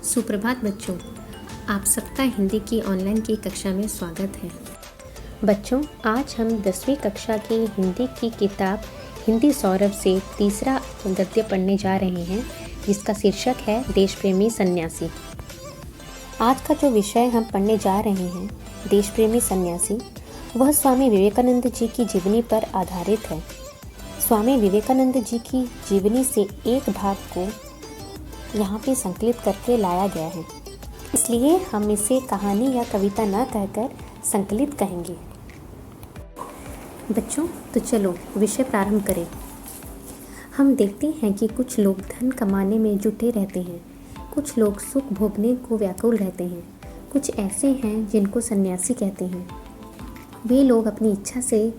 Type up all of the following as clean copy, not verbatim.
सुप्रभात बच्चों, आप सबका हिंदी की ऑनलाइन की कक्षा में स्वागत है। बच्चों, आज हम 10वीं कक्षा की हिंदी की किताब हिंदी सौरभ से तीसरा गद्य पढ़ने जा रहे हैं, जिसका शीर्षक है देश प्रेमी सन्यासी। आज का जो विषय हम पढ़ने जा रहे हैं, देश प्रेमी सन्यासी, वह स्वामी विवेकानंद जी की जीवनी पर आधारित है। स्वामी विवेकानंद जी की जीवनी से एक भाग को यहाँ पे संकलित करके लाया गया है, इसलिए हम इसे कहानी या कविता न कहकर संकलित कहेंगे। बच्चों, तो चलो विषय प्रारंभ करें। हम देखते हैं कि कुछ लोग धन कमाने में जुटे रहते हैं, कुछ लोग सुख भोगने को व्याकुल रहते हैं, कुछ ऐसे हैं जिनको सन्यासी कहते हैं। वे लोग अपनी इच्छा से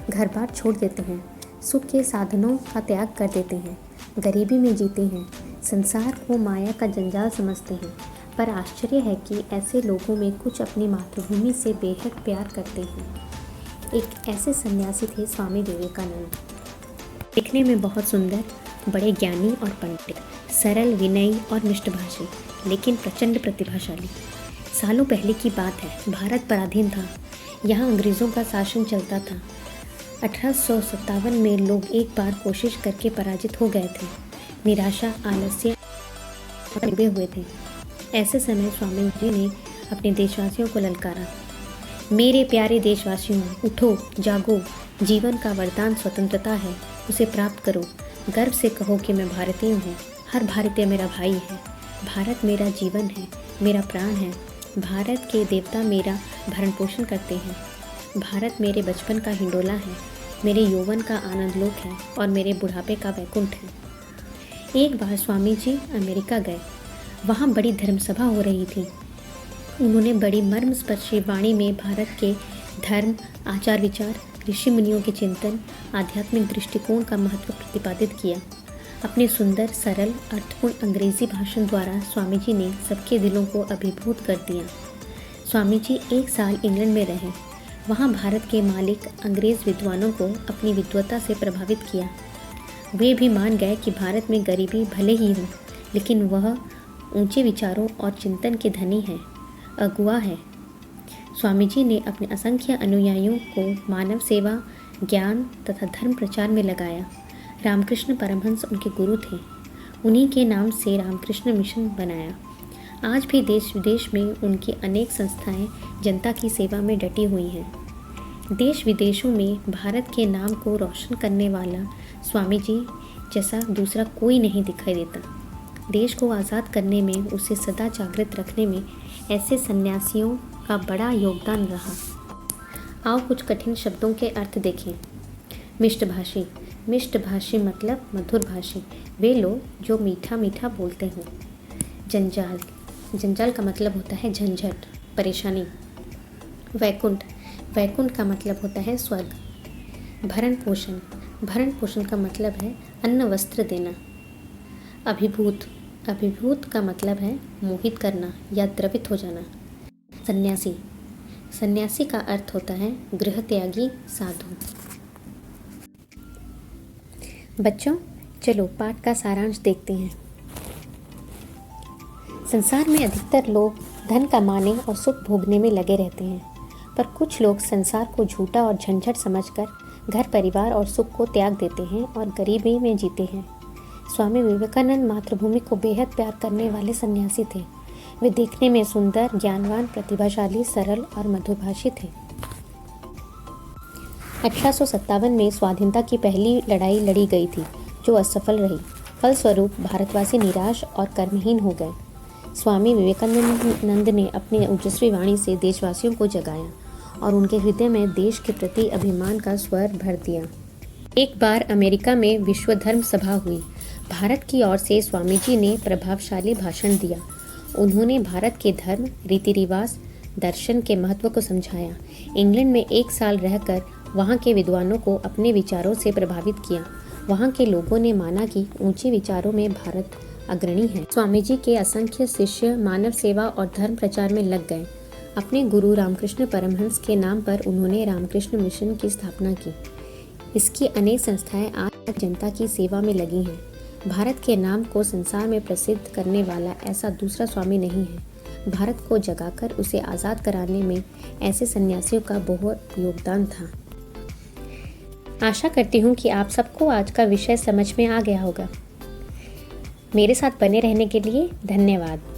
घर बार छोड़ देते हैं, सुख के साधनों का त्याग कर देते हैं, गरीबी में जीते हैं, संसार को माया का जंजाल समझते हैं। पर आश्चर्य है कि ऐसे लोगों में कुछ अपनी मातृभूमि से बेहद प्यार करते हैं। एक ऐसे सन्यासी थे स्वामी विवेकानंद। दिखने में बहुत सुंदर, बड़े ज्ञानी और पंडित, सरल, विनयी और मिष्टभाषी, लेकिन प्रचंड प्रतिभाशाली। सालों पहले की बात है, भारत पराधीन था। यहाँ अंग्रेज़ों का शासन चलता था। 1857 में लोग एक बार कोशिश करके पराजित हो गए थे। निराशा, आलस्य डूबे हुए थे। ऐसे समय स्वामी जी ने अपने देशवासियों को ललकारा, मेरे प्यारे देशवासियों, उठो, जागो, जीवन का वरदान स्वतंत्रता है, उसे प्राप्त करो। गर्व से कहो कि मैं भारतीय हूँ, हर भारतीय मेरा भाई है। भारत मेरा जीवन है, मेरा प्राण है। भारत के देवता मेरा भरण पोषण करते हैं। भारत मेरे बचपन का हिंडोला है, मेरे यौवन का आनंद लोक है और मेरे बुढ़ापे का वैकुंठ है। एक बार स्वामी जी अमेरिका गए। वहाँ बड़ी धर्मसभा हो रही थी। उन्होंने बड़ी मर्मस्पर्शी वाणी में भारत के धर्म, आचार विचार, ऋषि मुनियों के चिंतन, आध्यात्मिक दृष्टिकोण का महत्व प्रतिपादित किया। अपने सुंदर, सरल, अर्थपूर्ण अंग्रेजी भाषण द्वारा स्वामी जी ने सबके दिलों को अभिभूत कर दिया। स्वामी जी 1 साल इंग्लैंड में रहे। वहाँ भारत के मालिक अंग्रेज़ विद्वानों को अपनी विद्वता से प्रभावित किया। वे भी मान गए कि भारत में गरीबी भले ही हो, लेकिन वह ऊंचे विचारों और चिंतन के धनी है, अगुआ है। स्वामी जी ने अपने असंख्य अनुयायियों को मानव सेवा, ज्ञान तथा धर्म प्रचार में लगाया। रामकृष्ण परमहंस उनके गुरु थे। उन्हीं के नाम से रामकृष्ण मिशन बनाया। आज भी देश विदेश में उनकी अनेक संस्थाएं जनता की सेवा में डटी हुई हैं। देश विदेशों में भारत के नाम को रोशन करने वाला स्वामी जी जैसा दूसरा कोई नहीं दिखाई देता। देश को आज़ाद करने में, उसे सदा जागृत रखने में ऐसे सन्यासियों का बड़ा योगदान रहा। आओ कुछ कठिन शब्दों के अर्थ देखें। मिष्टभाषी, मिष्टभाषी मतलब मधुर भाषी, वे लोग जो मीठा मीठा बोलते हों। जंजाल, जंजाल का मतलब होता है झंझट, परेशानी। वैकुंठ, वैकुंठ का मतलब होता है स्वर्ग। भरण पोषण, भरण पोषण का मतलब है अन्न वस्त्र देना। अभिभूत, अभिभूत का मतलब है मोहित करना या द्रवित हो जाना। सन्यासी, सन्यासी का अर्थ होता है गृह त्यागी साधु। बच्चों, चलो पाठ का सारांश देखते हैं। संसार में अधिकतर लोग धन कमाने और सुख भोगने में लगे रहते हैं, पर कुछ लोग संसार को झूठा और झंझट समझकर घर परिवार और सुख को त्याग देते हैं और गरीबी में जीते हैं। स्वामी विवेकानंद मातृभूमि को बेहद प्यार करने वाले सन्यासी थे। वे देखने में सुंदर, ज्ञानवान, प्रतिभाशाली, सरल और मधुभाषी थे। 1857 में स्वाधीनता की पहली लड़ाई लड़ी गई थी, जो असफल रही। फलस्वरूप भारतवासी निराश और कर्महीन हो गए। स्वामी विवेकानंद ने अपनी ओजस्वी वाणी से देशवासियों को जगाया और उनके हृदय में देश के प्रति अभिमान का स्वर भर दिया। एक बार अमेरिका में विश्व धर्म सभा हुई। भारत की ओर से स्वामी जी ने प्रभावशाली भाषण दिया। उन्होंने भारत के धर्म, रीति रिवाज, दर्शन के महत्व को समझाया। इंग्लैंड में 1 साल रहकर वहाँ के विद्वानों को अपने विचारों से प्रभावित किया। वहाँ के लोगों ने माना कि ऊंचे विचारों में भारत अग्रणी है। स्वामी जी के असंख्य शिष्य मानव सेवा और धर्म प्रचार में लग गए। अपने गुरु रामकृष्ण परमहंस के नाम पर उन्होंने रामकृष्ण मिशन की स्थापना की। इसकी अनेक संस्थाएं आज जनता की सेवा में लगी हैं। भारत के नाम को संसार में प्रसिद्ध करने वाला ऐसा दूसरा स्वामी नहीं है। भारत को जगाकर उसे आज़ाद कराने में ऐसे सन्यासियों का बहुत योगदान था। आशा करती हूँ कि आप सबको आज का विषय समझ में आ गया होगा। मेरे साथ बने रहने के लिए धन्यवाद।